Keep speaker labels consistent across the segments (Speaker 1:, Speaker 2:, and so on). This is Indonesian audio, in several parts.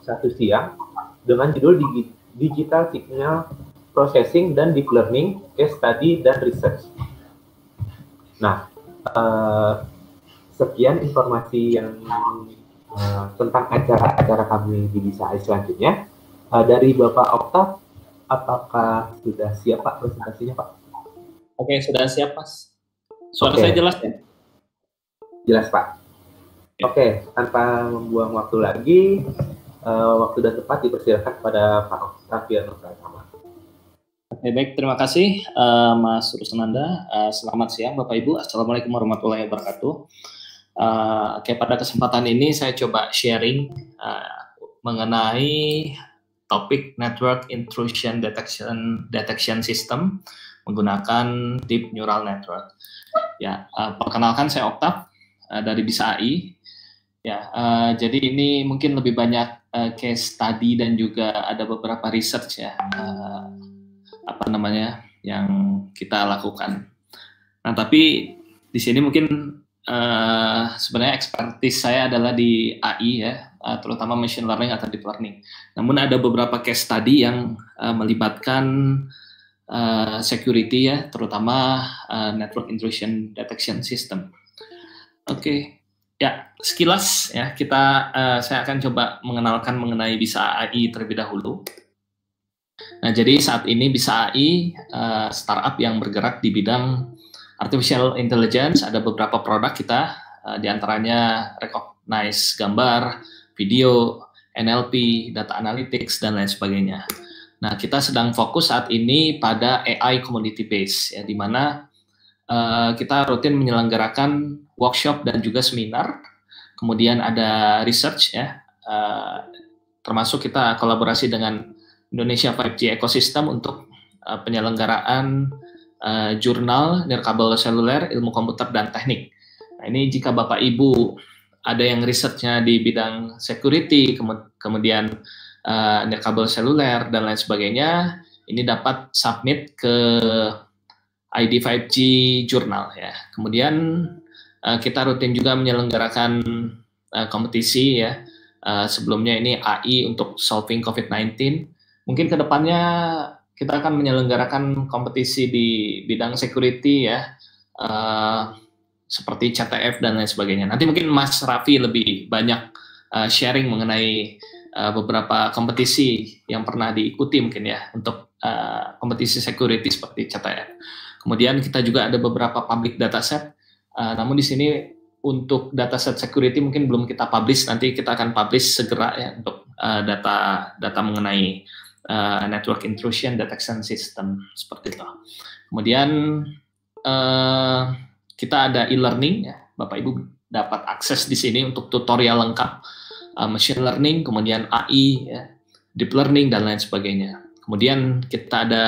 Speaker 1: satu siang dengan judul Digital Signal Processing dan Deep Learning, Case Study dan Research. Nah, sekian informasi yang tentang acara-acara kami di Bisa AI selanjutnya. Dari Bapak Oktav, apakah sudah siap Pak presentasinya Pak?
Speaker 2: Oke, sudah siap Mas. Suara saya jelas ya?
Speaker 1: Jelas Pak. Oke, tanpa membuang waktu lagi, waktu dan tempat dipersilakan kepada Pak Oktavianus Pratama.
Speaker 2: Oke, baik, terima kasih Mas Rusnanda. Selamat siang Bapak Ibu. Assalamualaikum warahmatullahi wabarakatuh. Oke, pada kesempatan ini saya coba sharing mengenai topik Network Intrusion Detection System menggunakan Deep Neural Network. Ya, perkenalkan saya Oktav dari Bisa AI. Ya, jadi ini mungkin lebih banyak case study dan juga ada beberapa research ya, yang kita lakukan. Nah, tapi di sini mungkin sebenarnya expertise saya adalah di AI ya, terutama machine learning atau deep learning. Namun ada beberapa case study yang melibatkan security ya, terutama network intrusion detection system. Oke. Ya, sekilas ya saya akan coba mengenalkan mengenai Bisa AI terlebih dahulu. Nah, jadi saat ini Bisa AI startup yang bergerak di bidang artificial intelligence, ada beberapa produk kita, di antaranya recognize gambar, video, NLP, data analytics dan lain sebagainya. Nah, kita sedang fokus saat ini pada AI community base ya, di mana kita rutin menyelenggarakan workshop dan juga seminar, kemudian ada research ya, termasuk kita kolaborasi dengan Indonesia 5G Ecosystem untuk penyelenggaraan jurnal nirkabel seluler, ilmu komputer dan teknik. Nah, ini jika Bapak Ibu ada yang researchnya di bidang security, kemudian nirkabel seluler dan lain sebagainya, ini dapat submit ke ID 5G Journal ya. Kemudian kita rutin juga menyelenggarakan kompetisi ya. Sebelumnya ini AI untuk solving COVID-19. Mungkin kedepannya kita akan menyelenggarakan kompetisi di bidang security ya, seperti CTF dan lain sebagainya. Nanti mungkin Mas Raffi lebih banyak sharing mengenai beberapa kompetisi yang pernah diikuti mungkin ya untuk kompetisi security seperti CTF. Kemudian kita juga ada beberapa public dataset, namun di sini untuk dataset security mungkin belum kita publish, nanti kita akan publish segera ya untuk data mengenai network intrusion detection system seperti itu. Kemudian kita ada e-learning ya, Bapak Ibu dapat akses di sini untuk tutorial lengkap machine learning, kemudian AI ya, deep learning dan lain sebagainya. Kemudian kita ada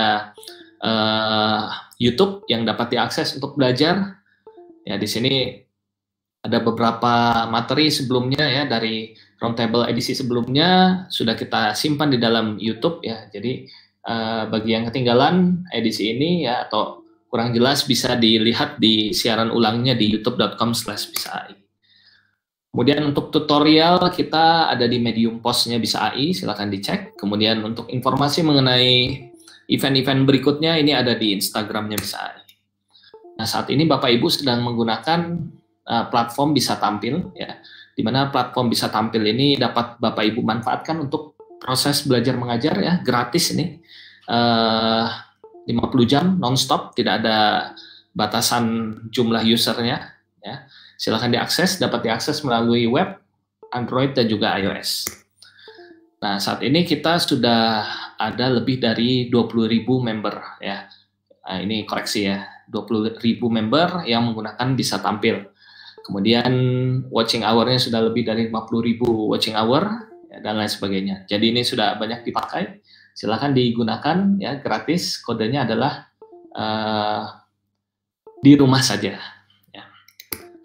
Speaker 2: YouTube yang dapat diakses untuk belajar. Ya, di sini ada beberapa materi sebelumnya ya, dari roundtable edisi sebelumnya sudah kita simpan di dalam YouTube ya. Jadi bagi yang ketinggalan edisi ini ya atau kurang jelas bisa dilihat di siaran ulangnya di youtube.com/bisaai. Kemudian untuk tutorial kita ada di Medium Post-nya Bisa AI, silakan dicek. Kemudian untuk informasi mengenai event-event berikutnya ini ada di Instagramnya Bisa AI. Nah, saat ini Bapak Ibu sedang menggunakan platform Bisa Tampil ya, di mana platform Bisa Tampil ini dapat Bapak Ibu manfaatkan untuk proses belajar mengajar ya, gratis ini 50 jam non-stop, tidak ada batasan jumlah usernya ya. Silakan diakses, dapat diakses melalui web, Android dan juga iOS. Nah, saat ini kita sudah ada lebih dari 20.000 member ya. Nah, ini koreksi ya, 20.000 member yang menggunakan Bisa Tampil. Kemudian watching hour-nya sudah lebih dari 50.000 watching hour ya, dan lain sebagainya. Jadi ini sudah banyak dipakai. Silakan digunakan ya, gratis. Kodenya adalah di rumah saja. Ya.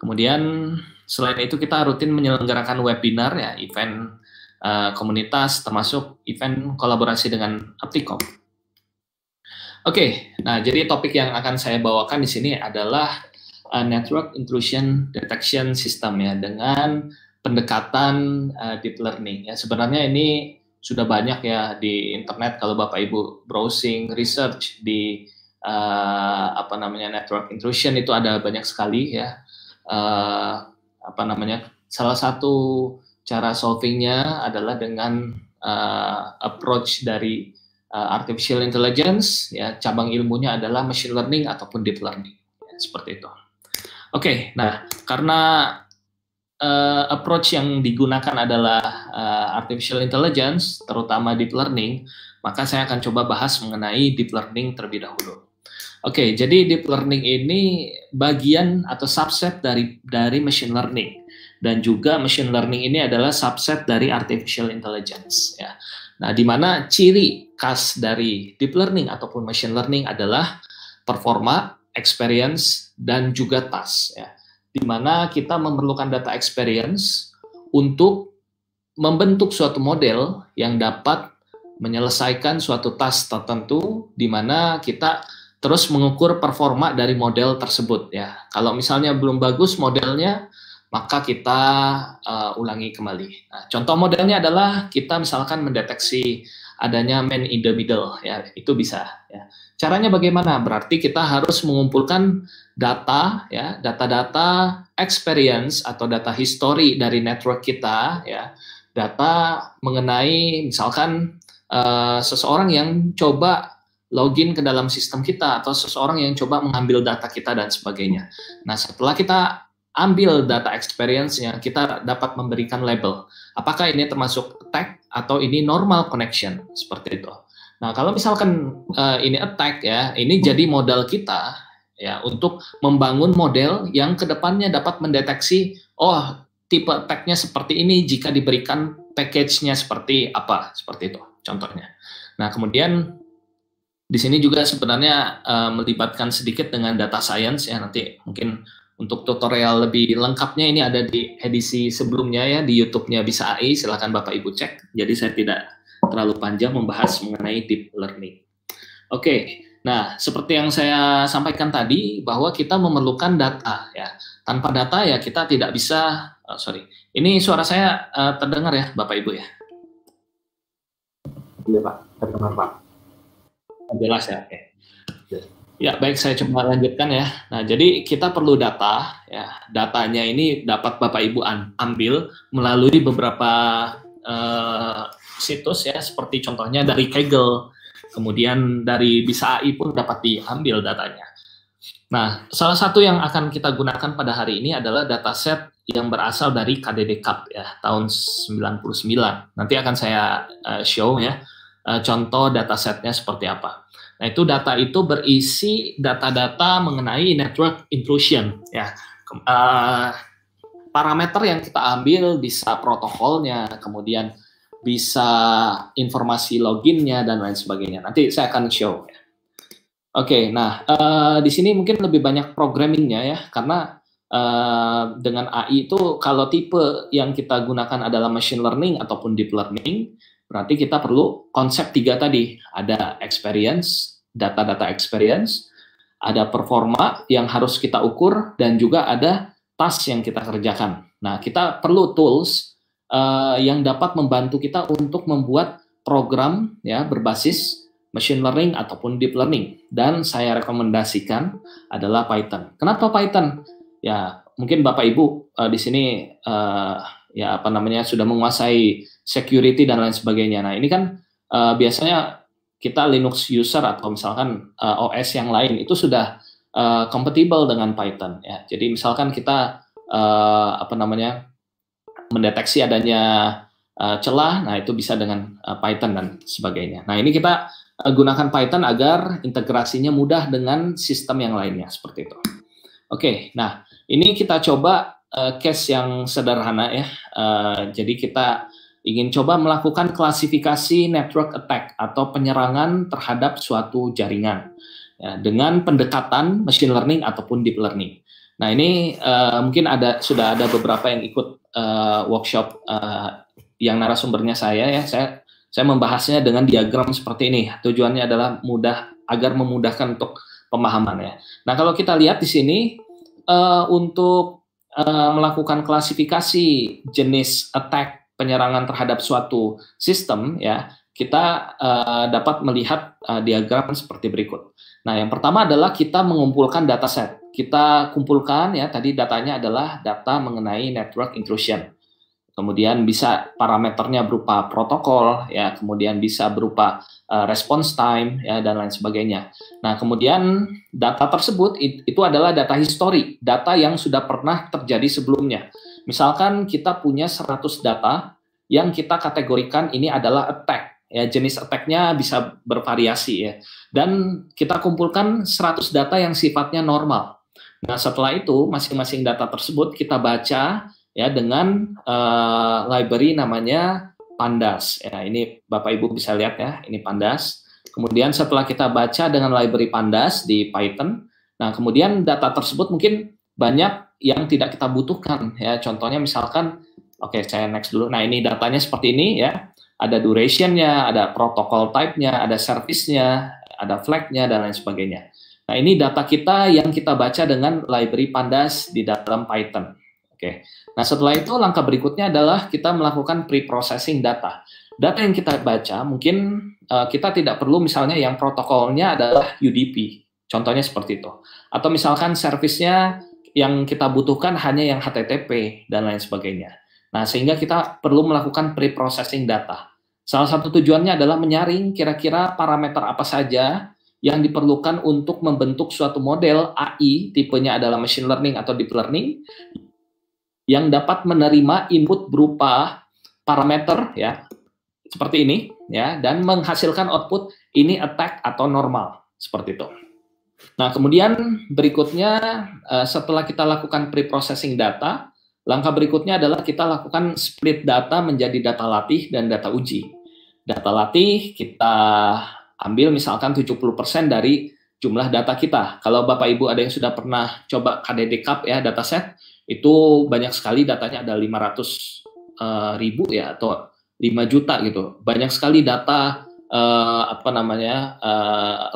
Speaker 2: Kemudian selain itu kita rutin menyelenggarakan webinar ya, event komunitas, termasuk event kolaborasi dengan Aptikom. Oke, nah jadi topik yang akan saya bawakan di sini adalah Network Intrusion Detection System ya, dengan pendekatan deep learning. Ya, sebenarnya ini sudah banyak ya di internet kalau Bapak Ibu browsing research di network intrusion itu ada banyak sekali ya. Salah satu cara solvingnya adalah dengan approach dari artificial intelligence, ya, cabang ilmunya adalah machine learning ataupun deep learning, ya, seperti itu. Oke, nah karena approach yang digunakan adalah artificial intelligence, terutama deep learning, maka saya akan coba bahas mengenai deep learning terlebih dahulu. Oke, jadi deep learning ini bagian atau subset dari machine learning, dan juga machine learning ini adalah subset dari artificial intelligence. Ya. Nah, di mana ciri khas dari deep learning ataupun machine learning adalah performa, experience, dan juga task. Ya. Di mana kita memerlukan data experience untuk membentuk suatu model yang dapat menyelesaikan suatu task tertentu, di mana kita terus mengukur performa dari model tersebut. Ya, kalau misalnya belum bagus modelnya, maka kita ulangi kembali. Nah, contoh modelnya adalah kita misalkan mendeteksi adanya man in the middle, ya, itu bisa. Ya. Caranya bagaimana? Berarti kita harus mengumpulkan data, ya, data-data experience atau data history dari network kita, ya, data mengenai misalkan seseorang yang coba login ke dalam sistem kita atau seseorang yang coba mengambil data kita dan sebagainya. Nah, setelah kita ambil data experience-nya, kita dapat memberikan label. Apakah ini termasuk attack atau ini normal connection, seperti itu. Nah, kalau misalkan ini attack, ya, ini jadi modal kita, ya, untuk membangun model yang kedepannya dapat mendeteksi, oh, tipe attack-nya seperti ini jika diberikan package-nya seperti apa, seperti itu, contohnya. Nah, kemudian di sini juga sebenarnya melibatkan sedikit dengan data science, ya, nanti mungkin untuk tutorial lebih lengkapnya ini ada di edisi sebelumnya, ya, di YouTube-nya Bisa AI, silakan Bapak Ibu cek. Jadi saya tidak terlalu panjang membahas mengenai deep learning. Oke, nah seperti yang saya sampaikan tadi bahwa kita memerlukan data, ya. Tanpa data ya kita tidak bisa. Ini suara saya terdengar ya Bapak Ibu ya?
Speaker 1: Iya Pak, terdengar Pak.
Speaker 2: Jelas ya, oke. Ya, baik, saya coba lanjutkan ya. Nah, jadi kita perlu data, ya. Datanya ini dapat Bapak Ibu ambil melalui beberapa situs, ya, seperti contohnya dari Kaggle, kemudian dari Bisa AI pun dapat diambil datanya. Nah, salah satu yang akan kita gunakan pada hari ini adalah dataset yang berasal dari KDD-Cup, ya, tahun 99. Nanti akan saya show, ya, contoh datasetnya seperti apa. Nah, itu data itu berisi data-data mengenai network intrusion, ya. Parameter yang kita ambil bisa protokolnya, kemudian bisa informasi loginnya dan lain sebagainya. Nanti saya akan show. Ya. Oke, nah di sini mungkin lebih banyak programmingnya, ya, karena dengan AI itu kalau tipe yang kita gunakan adalah machine learning ataupun deep learning, berarti kita perlu konsep 3 tadi. Ada experience, data-data experience, ada performa yang harus kita ukur, dan juga ada task yang kita kerjakan. Nah, kita perlu tools yang dapat membantu kita untuk membuat program, ya, berbasis machine learning ataupun deep learning. Dan saya rekomendasikan adalah Python. Kenapa Python? Ya, mungkin Bapak Ibu di sini sudah menguasai security dan lain sebagainya. Nah, ini kan biasanya kita Linux user atau misalkan OS yang lain itu sudah compatible dengan Python, ya. Jadi misalkan kita mendeteksi adanya celah, nah itu bisa dengan Python dan sebagainya. Nah, ini kita gunakan Python agar integrasinya mudah dengan sistem yang lainnya, seperti itu. Oke, nah ini kita coba case yang sederhana, ya. Jadi kita ingin coba melakukan klasifikasi network attack atau penyerangan terhadap suatu jaringan, ya, dengan pendekatan machine learning ataupun deep learning. Nah, ini mungkin sudah ada beberapa yang ikut workshop yang narasumbernya saya, ya. Saya membahasnya dengan diagram seperti ini. Tujuannya adalah agar memudahkan untuk pemahaman, ya. Nah, kalau kita lihat di sini untuk melakukan klasifikasi jenis attack penyerangan terhadap suatu sistem, ya, kita dapat melihat diagram seperti berikut. Nah, yang pertama adalah kita mengumpulkan dataset. Kita kumpulkan, ya, tadi datanya adalah data mengenai network intrusion. Kemudian bisa parameternya berupa protokol, ya, kemudian bisa berupa response time, ya, dan lain sebagainya. Nah, kemudian data tersebut itu adalah data histori, data yang sudah pernah terjadi sebelumnya. Misalkan kita punya 100 data yang kita kategorikan ini adalah attack, ya, jenis attack-nya bisa bervariasi, ya, dan kita kumpulkan 100 data yang sifatnya normal. Nah, setelah itu masing-masing data tersebut kita baca, ya, dengan library namanya Pandas. Ya, ini Bapak Ibu bisa lihat, ya, ini Pandas. Kemudian setelah kita baca dengan library Pandas di Python, nah kemudian data tersebut mungkin banyak yang tidak kita butuhkan, ya. Contohnya misalkan, oke, saya next dulu. Nah, ini datanya seperti ini, ya. Ada duration-nya, ada protocol type-nya, ada service-nya, ada flag-nya, dan lain sebagainya. Nah, ini data kita yang kita baca dengan library Pandas di dalam Python. Oke. Nah, setelah itu langkah berikutnya adalah kita melakukan pre-processing data. Data yang kita baca mungkin kita tidak perlu misalnya yang protokolnya adalah UDP. Contohnya seperti itu. Atau misalkan service-nya yang kita butuhkan hanya yang HTTP dan lain sebagainya. Nah, sehingga kita perlu melakukan pre-processing data. Salah satu tujuannya adalah menyaring kira-kira parameter apa saja yang diperlukan untuk membentuk suatu model AI, tipenya adalah machine learning atau deep learning, yang dapat menerima input berupa parameter, ya, seperti ini, ya, dan menghasilkan output ini attack atau normal, seperti itu. Nah, kemudian berikutnya setelah kita lakukan pre-processing data, langkah berikutnya adalah kita lakukan split data menjadi data latih dan data uji. Data latih kita ambil misalkan 70% dari jumlah data kita. Kalau Bapak Ibu ada yang sudah pernah coba KDD-Cup, ya, dataset, itu banyak sekali datanya, ada 500.000, ya, atau 5 juta gitu. Banyak sekali data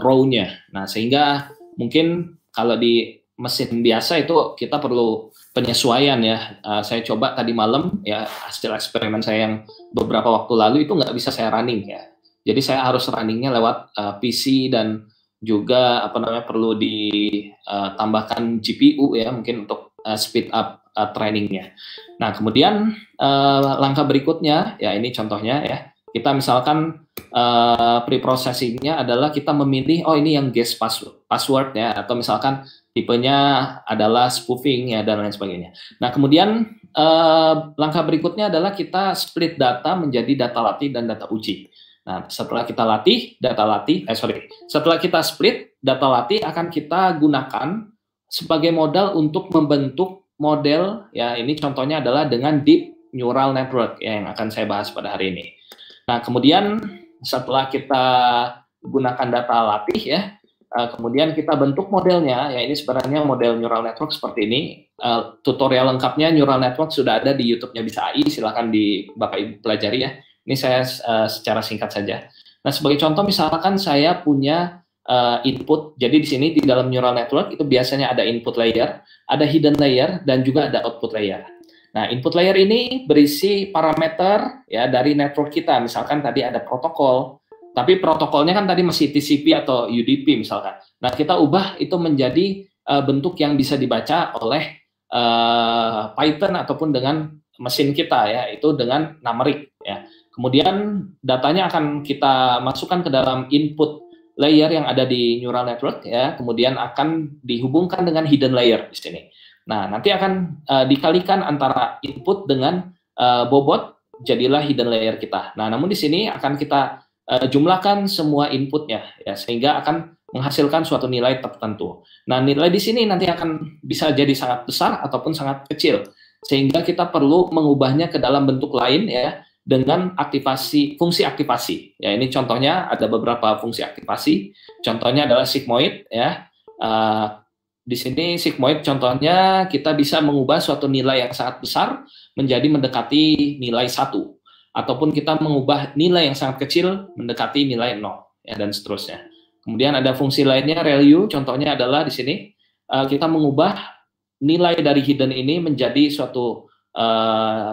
Speaker 2: row-nya. Nah, sehingga mungkin kalau di mesin biasa itu kita perlu penyesuaian, ya. Saya coba tadi malam, ya, hasil eksperimen saya yang beberapa waktu lalu itu nggak bisa saya running, ya. Jadi saya harus runningnya lewat PC dan juga perlu ditambahkan GPU, ya, mungkin untuk speed up trainingnya. Nah, kemudian langkah berikutnya, ya, ini contohnya, ya, kita misalkan pre-processingnya adalah kita memilih, oh, ini yang guess password, ya, atau misalkan tipenya adalah spoofing, ya, dan lain sebagainya. Nah, kemudian langkah berikutnya adalah kita split data menjadi data latih dan data uji. Nah, setelah kita setelah kita split, data latih akan kita gunakan sebagai modal untuk membentuk model, ya, ini contohnya adalah dengan deep neural network, ya, yang akan saya bahas pada hari ini. Nah, kemudian setelah kita gunakan data latih, ya, kemudian kita bentuk modelnya, ya, ini sebenarnya model neural network seperti ini. Tutorial lengkapnya neural network sudah ada di YouTube-nya Bisa AI, silakan Bapak Ibu pelajari, ya. Ini saya secara singkat saja. Nah, sebagai contoh misalkan saya punya input. Jadi di sini di dalam neural network itu biasanya ada input layer, ada hidden layer, dan juga ada output layer. Nah, input layer ini berisi parameter, ya, dari network kita. Misalkan tadi ada protokol, tapi protokolnya kan tadi masih TCP atau UDP misalkan. Nah, kita ubah itu menjadi bentuk yang bisa dibaca oleh Python ataupun dengan mesin kita, ya, itu dengan numeric, ya. Kemudian datanya akan kita masukkan ke dalam input layer yang ada di neural network, ya, kemudian akan dihubungkan dengan hidden layer di sini. Nah, nanti akan dikalikan antara input dengan bobot, jadilah hidden layer kita. Nah, namun di sini akan kita jumlahkan semua inputnya, ya, sehingga akan menghasilkan suatu nilai tertentu. Nah, nilai di sini nanti akan bisa jadi sangat besar ataupun sangat kecil, sehingga kita perlu mengubahnya ke dalam bentuk lain, ya, dengan fungsi aktivasi. Ya, ini contohnya ada beberapa fungsi aktivasi. Contohnya adalah sigmoid, ya. Di sini sigmoid contohnya kita bisa mengubah suatu nilai yang sangat besar menjadi mendekati nilai 1, ataupun kita mengubah nilai yang sangat kecil mendekati nilai 0, ya, dan seterusnya. Kemudian ada fungsi lainnya ReLU, contohnya adalah di sini kita mengubah nilai dari hidden ini menjadi suatu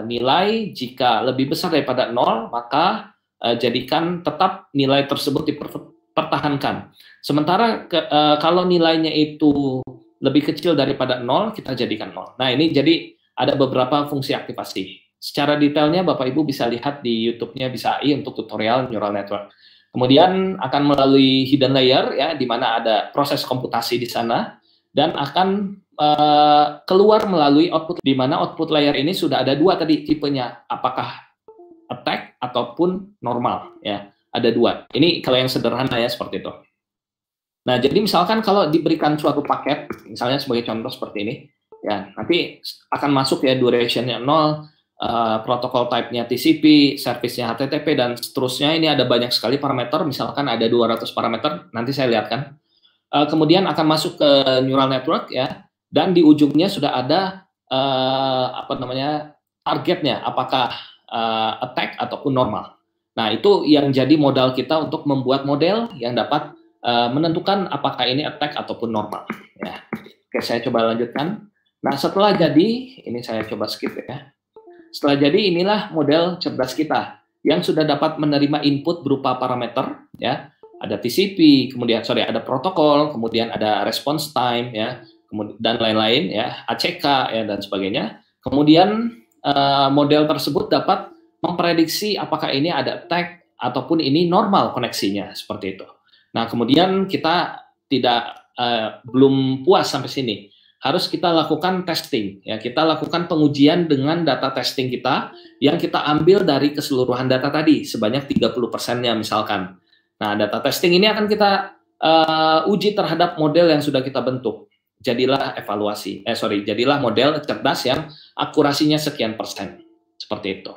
Speaker 2: nilai. Jika lebih besar daripada 0, maka jadikan tetap nilai tersebut dipertahankan. Sementara kalau nilainya itu lebih kecil daripada 0, kita jadikan 0. Nah, ini jadi ada beberapa fungsi aktivasi. Secara detailnya Bapak Ibu bisa lihat di YouTube-nya Bisa AI untuk tutorial neural network. Kemudian akan melalui hidden layer, ya, di mana ada proses komputasi di sana, dan akan keluar melalui output, di mana output layer ini sudah ada 2 tadi tipenya, apakah attack ataupun normal, ya, ada 2. Ini kalau yang sederhana ya seperti itu. Nah, jadi misalkan kalau diberikan suatu paket, misalnya sebagai contoh seperti ini, ya, nanti akan masuk ya duration-nya 0, protokol type-nya TCP, service-nya HTTP, dan seterusnya. Ini ada banyak sekali parameter, misalkan ada 200 parameter, nanti saya lihatkan. Kemudian akan masuk ke neural network, ya, dan di ujungnya sudah ada targetnya, apakah attack ataupun normal. Nah, itu yang jadi modal kita untuk membuat model yang dapat menentukan apakah ini attack ataupun normal. Ya. Oke, saya coba lanjutkan. Nah, setelah jadi, ini saya coba skip ya. Setelah jadi, inilah model cerdas kita yang sudah dapat menerima input berupa parameter, ya. Ada TCP, kemudian ada protokol, kemudian ada response time, ya, dan lain-lain, ya, ACK, ya, dan sebagainya. Kemudian model tersebut dapat memprediksi apakah ini ada attack ataupun ini normal koneksinya, seperti itu. Nah, kemudian kita belum puas sampai sini. Harus kita lakukan testing, ya, kita lakukan pengujian dengan data testing kita yang kita ambil dari keseluruhan data tadi sebanyak 30%-nya misalkan. Nah, data testing ini akan kita uji terhadap model yang sudah kita bentuk. Jadilah jadilah model cerdas yang akurasinya sekian persen, seperti itu.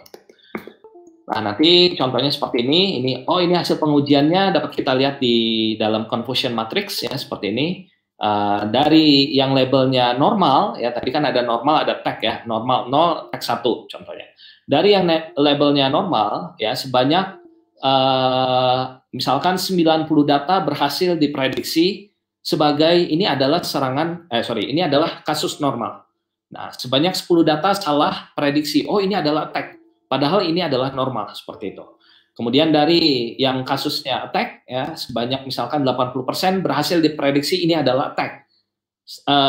Speaker 2: Nah, nanti contohnya seperti ini. Ini hasil pengujiannya dapat kita lihat di dalam confusion matrix, ya, seperti ini. Dari yang labelnya normal, ya, tadi kan ada normal, ada tag, ya, normal 0, tag 1 contohnya. Dari yang labelnya normal, ya, sebanyak misalkan 90 data berhasil diprediksi sebagai ini adalah ini adalah kasus normal. Nah, sebanyak 10 data salah prediksi, ini adalah attack, padahal ini adalah normal, seperti itu. Kemudian dari yang kasusnya attack, ya, sebanyak misalkan 80% berhasil diprediksi ini adalah attack.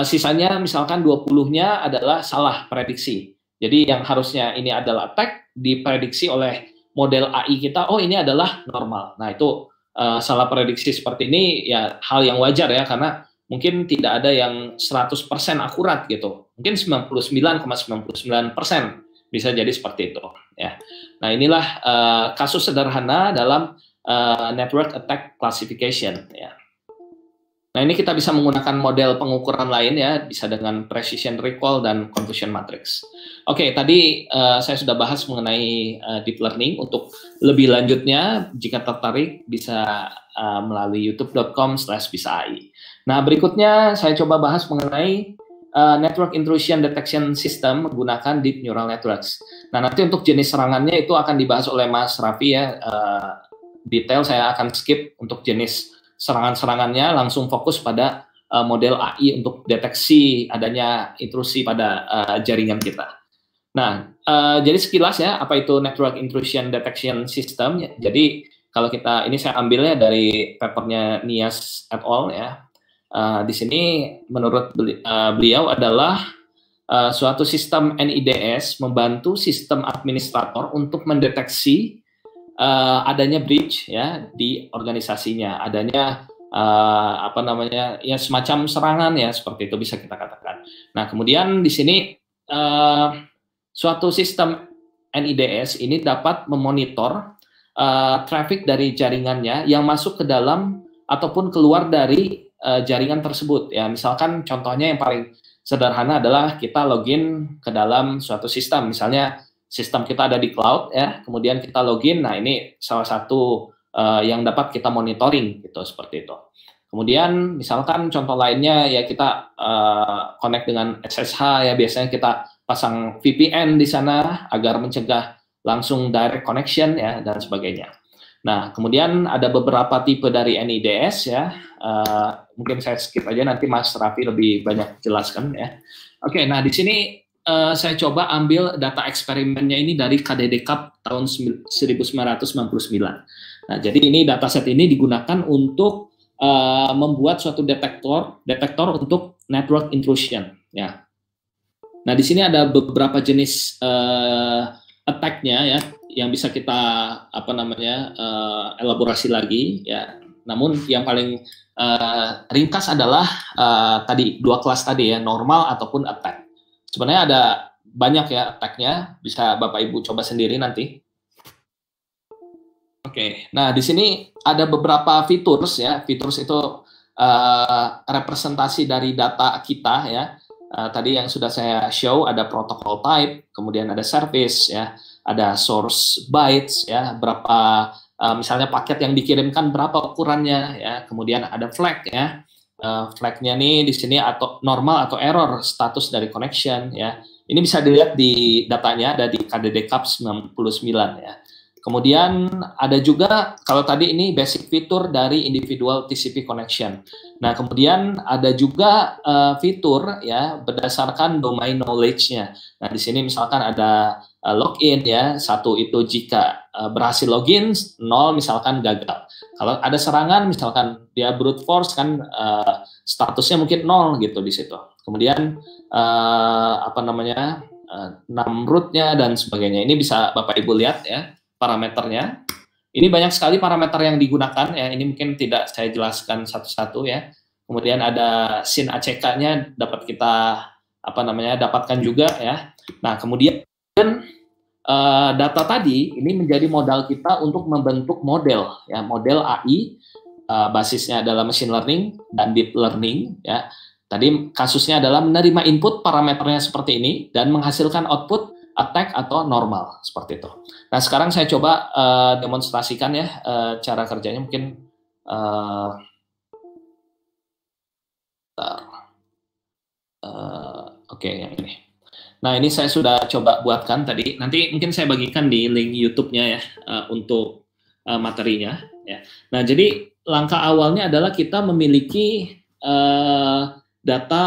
Speaker 2: Sisanya misalkan 20-nya adalah salah prediksi. Jadi yang harusnya ini adalah attack diprediksi oleh model AI kita, ini adalah normal. Nah, itu salah prediksi seperti ini ya hal yang wajar ya, karena mungkin tidak ada yang 100% akurat gitu. Mungkin 99,99% bisa jadi seperti itu ya. Nah, inilah kasus sederhana dalam network attack classification ya. Nah, ini kita bisa menggunakan model pengukuran lain ya, bisa dengan precision recall dan confusion matrix. Oke, tadi saya sudah bahas mengenai deep learning. Untuk lebih lanjutnya, jika tertarik bisa melalui youtube.com/bisaai. Nah, berikutnya saya coba bahas mengenai network intrusion detection system menggunakan deep neural networks. Nah, nanti untuk jenis serangannya itu akan dibahas oleh Mas Raffi ya. Detail saya akan skip untuk jenis serangan-serangannya, langsung fokus pada model AI untuk deteksi adanya intrusi pada jaringan kita. Nah, jadi sekilas ya, apa itu Network Intrusion Detection System? Jadi kalau ini saya ambilnya dari papernya Nias et al. Ya. Di sini menurut beliau adalah suatu sistem NIDS membantu sistem administrator untuk mendeteksi adanya breach ya di organisasinya, adanya ya semacam serangan ya, seperti itu bisa kita katakan. Nah, kemudian di sini suatu sistem NIDS ini dapat memonitor traffic dari jaringannya yang masuk ke dalam ataupun keluar dari jaringan tersebut ya. Misalkan contohnya yang paling sederhana adalah kita login ke dalam suatu sistem, misalnya sistem kita ada di cloud ya, kemudian kita login. Nah, ini salah satu yang dapat kita monitoring gitu, seperti itu. Kemudian misalkan contoh lainnya ya, kita connect dengan SSH ya, biasanya kita pasang VPN di sana agar mencegah langsung direct connection ya, dan sebagainya. Nah, kemudian ada beberapa tipe dari NIDS ya, mungkin saya skip aja, nanti Mas Raffi lebih banyak jelaskan ya. Oke, nah di sini saya coba ambil data eksperimennya ini dari KDD Cup tahun 1999. Nah, jadi ini dataset ini digunakan untuk membuat suatu detektor untuk network intrusion. Ya. Nah, di sini ada beberapa jenis attack-nya ya, yang bisa kita elaborasi lagi ya. Namun yang paling ringkas adalah tadi dua kelas tadi ya, normal ataupun attack. Sebenarnya ada banyak ya attack-nya, bisa Bapak Ibu coba sendiri nanti. Oke, nah di sini ada beberapa features ya. Features itu representasi dari data kita ya. Tadi yang sudah saya show ada protocol type, kemudian ada service ya, ada source bytes ya, berapa misalnya paket yang dikirimkan berapa ukurannya ya, kemudian ada flag ya. Flag-nya nih di sini atau normal atau error status dari connection ya. Ini bisa dilihat di datanya ada di KDD Cup 99 ya. Kemudian ada juga kalau tadi ini basic fitur dari individual TCP connection. Nah, kemudian ada juga fitur ya berdasarkan domain knowledge-nya. Nah, di sini misalkan ada login ya, 1 itu jika berhasil login, 0 misalkan gagal. Kalau ada serangan misalkan dia brute force kan statusnya mungkin 0 gitu di situ. Kemudian root-nya dan sebagainya. Ini bisa Bapak Ibu lihat ya parameternya. Ini banyak sekali parameter yang digunakan ya. Ini mungkin tidak saya jelaskan satu-satu ya. Kemudian ada SYN ACK-nya dapat kita dapatkan juga ya. Nah, kemudian data tadi ini menjadi modal kita untuk membentuk model ya, model AI basisnya adalah machine learning dan deep learning ya. Tadi kasusnya adalah menerima input parameternya seperti ini dan menghasilkan output attack atau normal seperti itu. Nah, sekarang saya coba demonstrasikan ya cara kerjanya mungkin oke, yang ini. Nah, ini saya sudah coba buatkan tadi. Nanti mungkin saya bagikan di link YouTube-nya ya untuk materinya. Ya. Nah, jadi langkah awalnya adalah kita memiliki data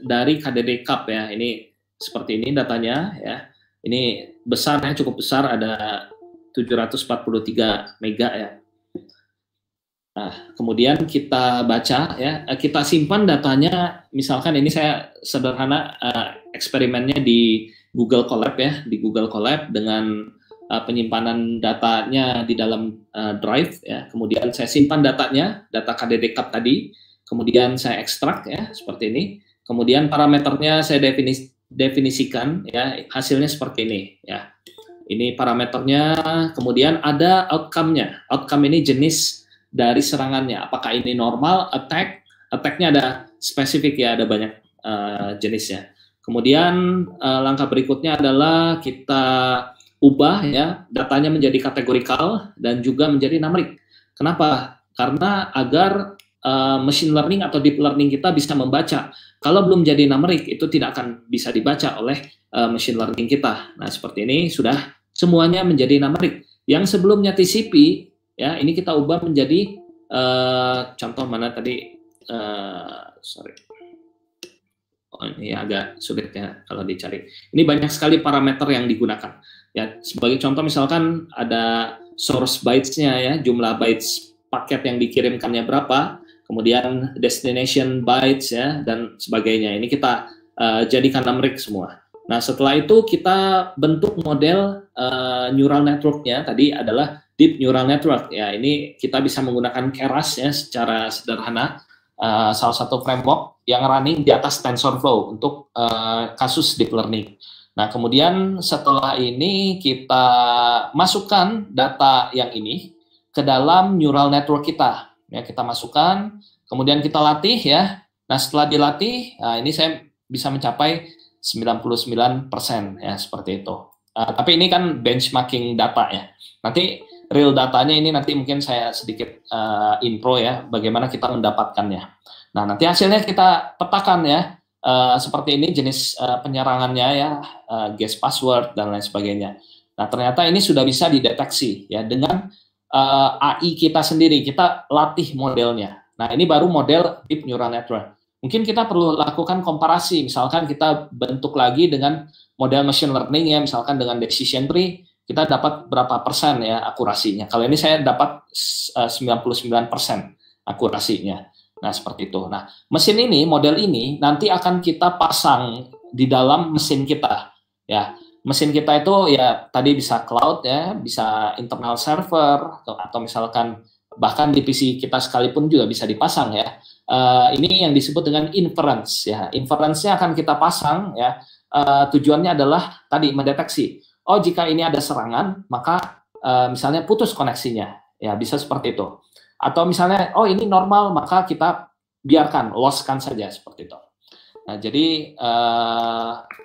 Speaker 2: dari KDD Cup ya. Ini seperti ini datanya ya. Ini besar ya, cukup besar, ada 743 mega ya. Nah, kemudian kita baca ya, kita simpan datanya. Misalkan ini saya sederhana eksperimennya di Google Colab ya, di Google Colab dengan penyimpanan datanya di dalam drive ya. Kemudian saya simpan datanya, data KDD Cup tadi. Kemudian saya ekstrak ya seperti ini. Kemudian parameternya saya definisikan ya, hasilnya seperti ini ya. Ini parameternya. Kemudian ada outcome-nya. Outcome ini jenis dari serangannya, apakah ini normal, attack-nya ada spesifik ya, ada banyak jenisnya. Kemudian langkah berikutnya adalah kita ubah ya datanya menjadi kategorikal dan juga menjadi numeric. Kenapa? Karena agar machine learning atau deep learning kita bisa membaca. Kalau belum jadi numeric itu tidak akan bisa dibaca oleh machine learning kita. Nah, seperti ini sudah semuanya menjadi numeric. Yang sebelumnya TCP ya, ini kita ubah menjadi contoh mana tadi? Sorry. Oh, ini agak sulit ya kalau dicari. Ini banyak sekali parameter yang digunakan. Ya, sebagai contoh misalkan ada source bytes-nya ya, jumlah bytes paket yang dikirimkannya berapa, kemudian destination bytes ya dan sebagainya. Ini kita jadikan numeric semua. Nah, setelah itu kita bentuk model neural network-nya tadi adalah deep neural network ya. Ini kita bisa menggunakan Keras ya secara sederhana, salah satu framework yang running di atas TensorFlow untuk kasus deep learning. Nah, kemudian setelah ini kita masukkan data yang ini ke dalam neural network kita. Ya, kita masukkan, kemudian kita latih ya. Nah, setelah dilatih, ini saya bisa mencapai 99% ya seperti itu. Tapi ini kan benchmarking data ya. Nanti real datanya ini nanti mungkin saya sedikit intro ya, bagaimana kita mendapatkannya. Nah, nanti hasilnya kita petakan ya, seperti ini jenis penyerangannya ya, guess password dan lain sebagainya. Nah, ternyata ini sudah bisa dideteksi ya dengan AI kita sendiri, kita latih modelnya. Nah, ini baru model deep neural network. mungkin kita perlu lakukan komparasi. Misalkan kita bentuk lagi dengan model machine learning ya, misalkan dengan decision tree, kita dapat berapa persen ya akurasinya. Kalau ini saya dapat 99% akurasinya. Nah, seperti itu. Nah, mesin ini, model ini nanti akan kita pasang di dalam mesin kita. Ya, mesin kita itu ya tadi bisa cloud ya, bisa internal server, atau misalkan bahkan di PC kita sekalipun juga bisa dipasang ya. Ini yang disebut dengan inference ya. Inference-nya akan kita pasang ya. Tujuannya adalah tadi mendeteksi. Oh, jika ini ada serangan, maka misalnya putus koneksinya. Ya, bisa seperti itu. Atau misalnya, oh ini normal, maka kita biarkan, loskan saja seperti itu. Nah, jadi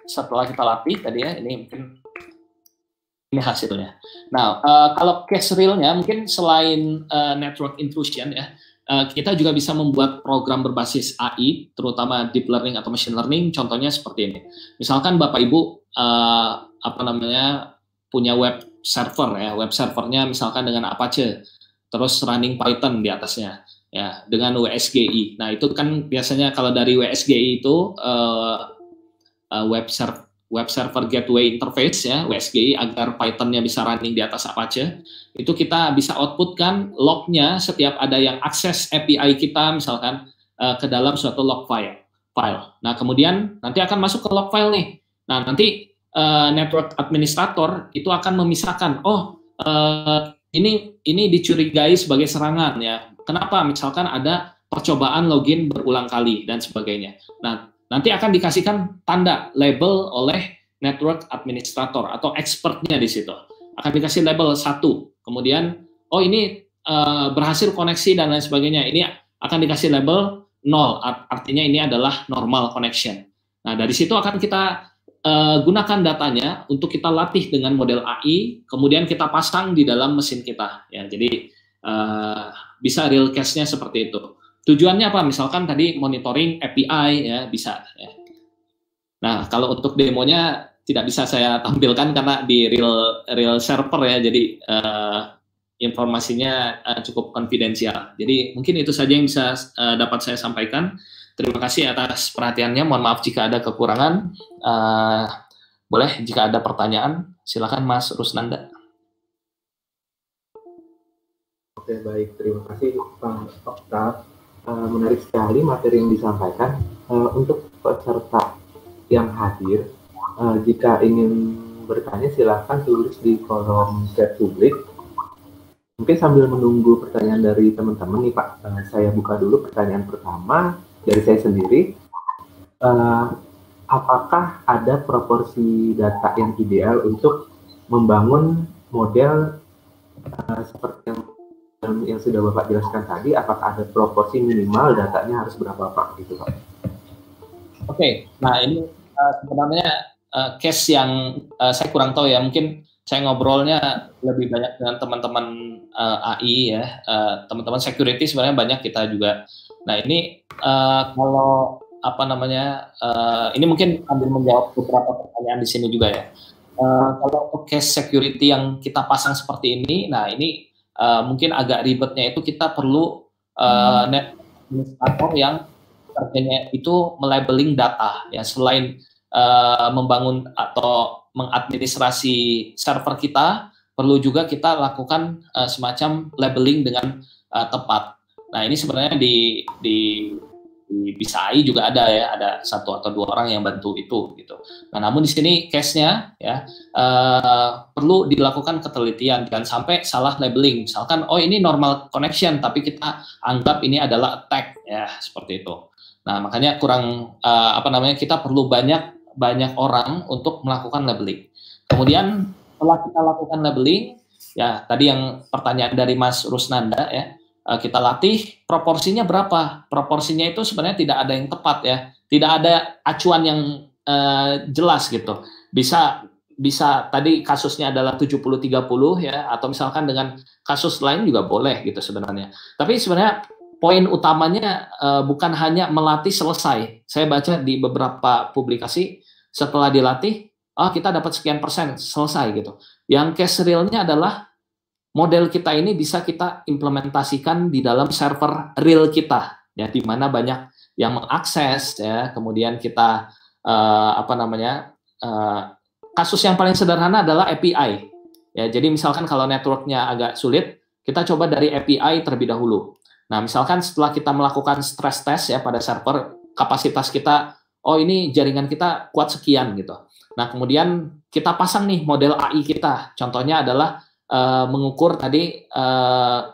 Speaker 2: setelah kita latih tadi ya, ini mungkin ini hasilnya. Nah, kalau case real-nya mungkin selain network intrusion ya, kita juga bisa membuat program berbasis AI, terutama deep learning atau machine learning. Contohnya seperti ini. Misalkan Bapak Ibu punya web server ya, web servernya misalkan dengan Apache, terus running Python di atasnya ya dengan WSGI. Nah, itu kan biasanya kalau dari WSGI itu web server gateway interface ya, WSGI, agar Python-nya bisa running di atas Apache, itu kita bisa outputkan log-nya setiap ada yang akses API kita misalkan ke dalam suatu log file. Nah, kemudian nanti akan masuk ke log file nih. Nah, nanti network administrator itu akan memisahkan, ini dicurigai sebagai serangan ya. Kenapa? Misalkan ada percobaan login berulang kali dan sebagainya. Nah, nanti akan dikasihkan tanda label oleh network administrator atau expertnya di situ. Akan dikasih label 1. Kemudian, oh ini berhasil koneksi dan lain sebagainya. Ini akan dikasih label 0. Artinya ini adalah normal connection. Nah, dari situ akan kita gunakan datanya untuk kita latih dengan model AI, kemudian kita pasang di dalam mesin kita. Ya, jadi bisa real case-nya seperti itu. Tujuannya apa? Misalkan tadi monitoring API ya, bisa ya. Nah, kalau untuk demonya tidak bisa saya tampilkan karena di real server ya, jadi informasinya cukup konfidensial. Jadi mungkin itu saja yang bisa dapat saya sampaikan. Terima kasih atas perhatiannya. Mohon maaf jika ada kekurangan. Boleh jika ada pertanyaan, silakan Mas Rusnanda.
Speaker 1: Oke, baik. Terima kasih Pak Oktav. Menarik sekali materi yang disampaikan. Untuk peserta yang hadir, jika ingin bertanya silahkan tulis di kolom chat publik. Mungkin sambil menunggu pertanyaan dari teman-teman nih Pak, saya buka dulu pertanyaan pertama dari saya sendiri. Apakah ada proporsi data yang ideal untuk membangun model seperti yang sudah Bapak jelaskan tadi? Apakah ada proporsi minimal datanya harus berapa Pak? Gitu Pak. Oke,
Speaker 2: nah ini sebenarnya case yang saya kurang tahu ya. Mungkin saya ngobrolnya lebih banyak dengan teman-teman AI ya, teman-teman security sebenarnya banyak kita juga. Nah ini kalau ini mungkin sambil menjawab beberapa pertanyaan di sini juga ya. Kalau untuk case security yang kita pasang seperti ini, nah ini mungkin agak ribetnya itu kita perlu net administrator yang kerjanya itu melabeling data ya, selain membangun atau mengadministrasi server kita, perlu juga kita lakukan semacam labeling dengan tepat. Nah ini sebenarnya di bisa AI juga ada ya, ada 1 atau 2 orang yang bantu itu gitu. Nah namun di sini case-nya ya perlu dilakukan ketelitian, jangan sampai salah labeling. Misalkan oh ini normal connection tapi kita anggap ini adalah attack ya, seperti itu. Nah makanya kurang kita perlu banyak orang untuk melakukan labeling. Kemudian setelah kita lakukan labeling ya, tadi yang pertanyaan dari Mas Rusnanda ya, kita latih proporsinya berapa. Proporsinya itu sebenarnya tidak ada yang tepat ya, tidak ada acuan yang jelas gitu. Bisa tadi kasusnya adalah 70-30 ya, atau misalkan dengan kasus lain juga boleh gitu sebenarnya. Tapi sebenarnya poin utamanya bukan hanya melatih selesai. Saya baca di beberapa publikasi setelah dilatih, kita dapat sekian persen selesai gitu. Yang case realnya adalah model kita ini bisa kita implementasikan di dalam server real kita, ya, di mana banyak yang mengakses ya, kemudian kita kasus yang paling sederhana adalah API ya. Jadi misalkan kalau networknya agak sulit, kita coba dari API terlebih dahulu. Nah, misalkan setelah kita melakukan stress test ya pada server, kapasitas kita, oh ini jaringan kita kuat sekian gitu. Nah, kemudian kita pasang nih model AI kita. Contohnya adalah mengukur tadi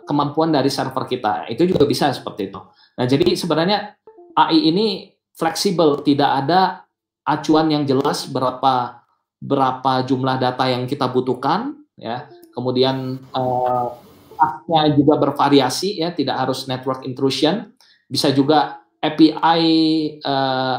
Speaker 2: kemampuan dari server kita. Itu juga bisa seperti itu. Nah, jadi sebenarnya AI ini fleksibel, tidak ada acuan yang jelas berapa jumlah data yang kita butuhkan, ya. Kemudian tasnya juga bervariasi, ya, tidak harus network intrusion, bisa juga API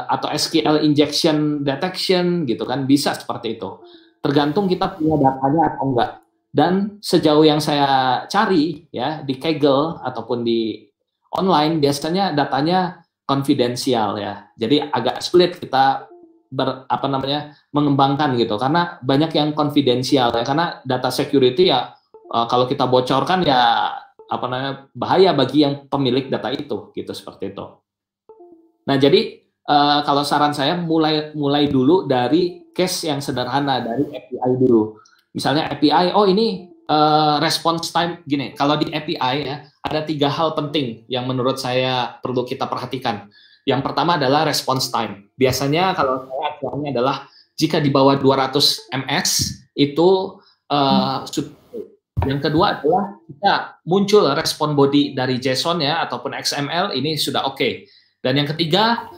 Speaker 2: atau SQL injection detection, gitu kan, bisa seperti itu. Tergantung kita punya datanya atau enggak. Dan sejauh yang saya cari, ya, di Kaggle ataupun di online, biasanya datanya konfidensial, ya. Jadi agak sulit kita mengembangkan gitu, karena banyak yang konfidensial, ya, karena data security ya kalau kita bocorkan ya bahaya bagi yang pemilik data itu, gitu, seperti itu. Nah, jadi kalau saran saya mulai dulu dari case yang sederhana, dari API dulu. Misalnya API, oh ini response time gini. Kalau di API ya ada 3 hal penting yang menurut saya perlu kita perhatikan. Yang pertama adalah response time. Biasanya kalau saya acuannya adalah jika di bawah 200 ms itu yang kedua adalah kita muncul respon body dari JSON ya ataupun XML, ini sudah oke. Dan yang ketiga,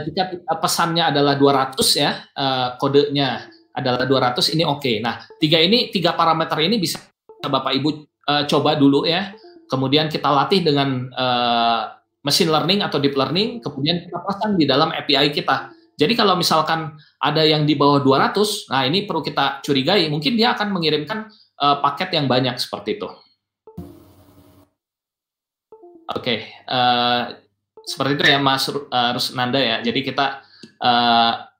Speaker 2: jika pesannya adalah 200 ya, kodenya adalah 200, ini oke. Nah, tiga parameter ini bisa Bapak Ibu coba dulu ya. Kemudian kita latih dengan machine learning atau deep learning, kemudian kita pasang di dalam API kita. Jadi kalau misalkan ada yang di bawah 200, nah ini perlu kita curigai, mungkin dia akan mengirimkan paket yang banyak seperti itu. Oke, seperti itu ya Mas Rusnanda ya. Jadi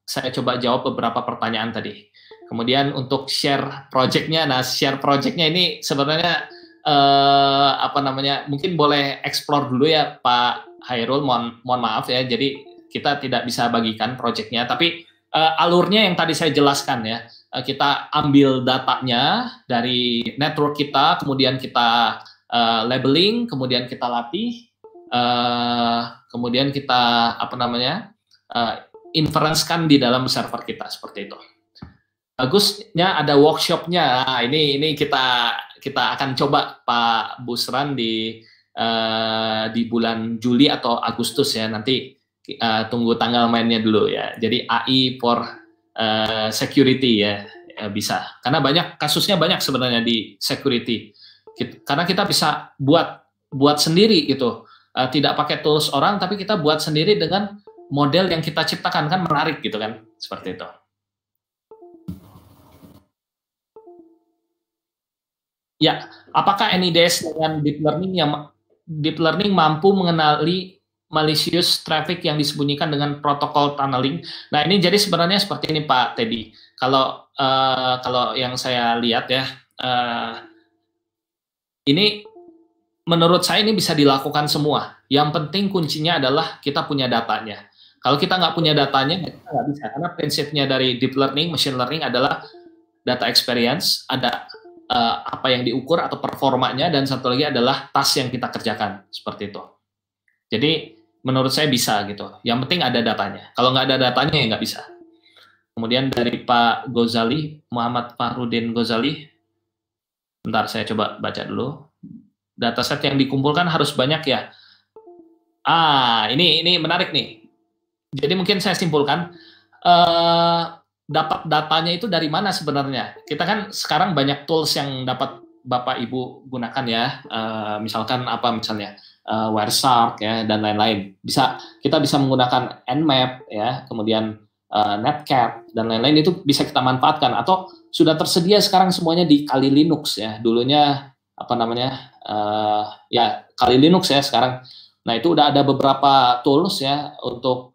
Speaker 2: saya coba jawab beberapa pertanyaan tadi. Kemudian untuk share project-nya, nah share project-nya ini sebenarnya mungkin boleh explore dulu ya Pak Hairul, mohon maaf ya. Jadi kita tidak bisa bagikan project-nya, tapi alurnya yang tadi saya jelaskan ya. Kita ambil datanya dari network kita, kemudian kita labeling, kemudian kita latih, kemudian kita inference-kan di dalam server kita, seperti itu. Bagusnya ada workshop-nya. Nah, ini kita akan coba Pak Busran di bulan Juli atau Agustus ya. Nanti tunggu tanggal mainnya dulu ya. Jadi AI for security ya, bisa. Karena kasusnya banyak sebenarnya di security. Karena kita bisa buat sendiri gitu. Tidak pakai tools orang, tapi kita buat sendiri dengan model yang kita ciptakan, kan menarik gitu kan, seperti itu. Ya, apakah NIDS dengan deep learning mampu mengenali malicious traffic yang disembunyikan dengan protokol tunneling? Nah, ini jadi sebenarnya seperti ini Pak Teddy. Kalau yang saya lihat ya, ini menurut saya ini bisa dilakukan semua. Yang penting kuncinya adalah kita punya datanya. Kalau kita nggak punya datanya, kita nggak bisa. Karena prinsipnya dari deep learning, machine learning adalah data experience, ada apa yang diukur atau performanya, dan satu lagi adalah task yang kita kerjakan, seperti itu. Jadi menurut saya bisa gitu. Yang penting ada datanya. Kalau nggak ada datanya ya nggak bisa. Kemudian dari Pak Ghazali, Muhammad Farudin Ghazali, bentar saya coba baca dulu. Dataset yang dikumpulkan harus banyak ya. Ini menarik nih. Jadi mungkin saya simpulkan, dapat datanya itu dari mana sebenarnya? Kita kan sekarang banyak tools yang dapat Bapak Ibu gunakan ya. Misalkan Wireshark ya dan lain-lain. Kita bisa menggunakan Nmap ya, kemudian Netcat dan lain-lain, itu bisa kita manfaatkan, atau sudah tersedia sekarang semuanya di Kali Linux ya. Dulunya Kali Linux ya sekarang. Nah, itu udah ada beberapa tools ya untuk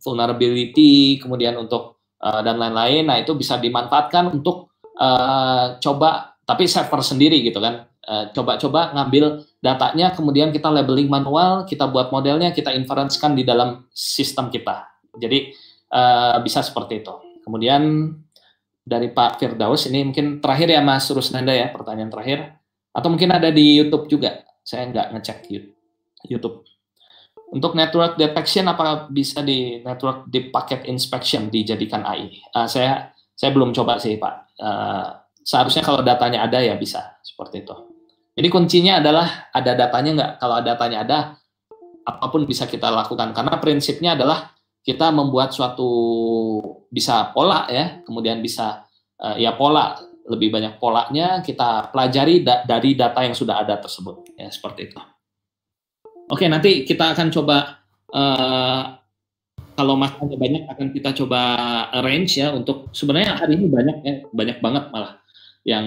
Speaker 2: vulnerability, kemudian untuk dan lain-lain. Nah, itu bisa dimanfaatkan untuk coba, tapi server sendiri gitu kan. Coba-coba ngambil datanya, kemudian kita labeling manual, kita buat modelnya, kita inference-kan di dalam sistem kita. Jadi bisa seperti itu. Kemudian dari Pak Firdaus, ini mungkin terakhir ya Mas Rusnanda ya, pertanyaan terakhir. Atau mungkin ada di YouTube juga, saya nggak ngecek YouTube. Untuk network detection, apakah bisa di network deep packet inspection dijadikan AI? Saya belum coba sih Pak. Seharusnya kalau datanya ada ya bisa, seperti itu. Jadi kuncinya adalah ada datanya nggak? Kalau datanya ada, apapun bisa kita lakukan. Karena prinsipnya adalah kita membuat suatu bisa pola ya, kemudian bisa ya pola, lebih banyak polanya kita pelajari dari data yang sudah ada tersebut. Ya seperti itu. Oke, nanti kita akan coba kalau masanya banyak akan kita coba arrange ya untuk sebenarnya hari ini banyak ya, banyak banget malah yang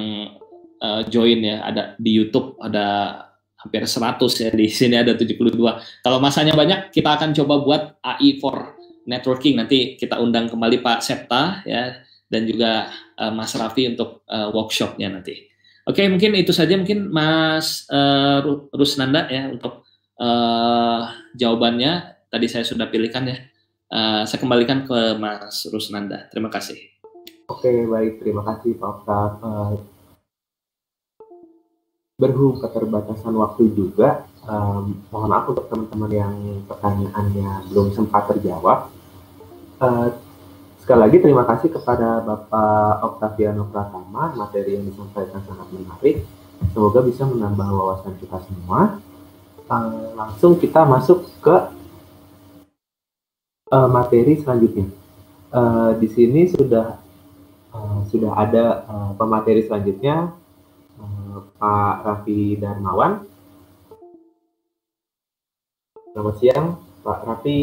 Speaker 2: join ya, ada di YouTube ada hampir 100 ya, di sini ada 72. Kalau masanya banyak, kita akan coba buat AI for networking. Nanti kita undang kembali Pak Septa ya, dan juga Mas Raffi untuk workshopnya nanti. Oke, mungkin itu saja mungkin Mas Rusnanda ya untuk jawabannya. Tadi saya sudah pilihkan ya. Saya kembalikan ke Mas Rusnanda. Terima kasih.
Speaker 1: Oke, baik. Terima kasih Pak Oktaf. Berhubung keterbatasan waktu juga, mohon maaf untuk teman-teman yang pertanyaannya belum sempat terjawab. Sekali lagi terima kasih kepada Bapak Oktaviano Pratama, materi yang disampaikan sangat menarik. Semoga bisa menambah wawasan kita semua. Langsung kita masuk ke materi selanjutnya. Di sini sudah ada pemateri selanjutnya, Pak Raffi Darmawan. Selamat siang, Pak Raffi.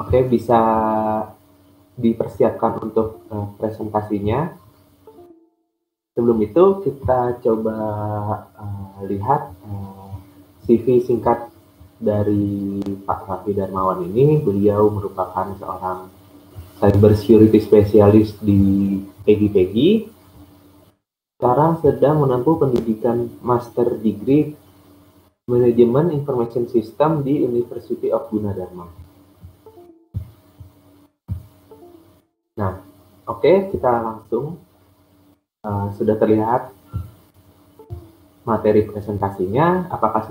Speaker 1: Oke, bisa dipersiapkan untuk presentasinya. Sebelum itu kita coba lihat CV singkat dari Pak Raffi Darmawan ini. Beliau merupakan seorang cyber security spesialis di PEGI. Sekarang sedang menempuh pendidikan master degree Manajemen Information System di University of Gunadarma. Nah, oke, kita langsung sudah terlihat materi presentasinya. Apakah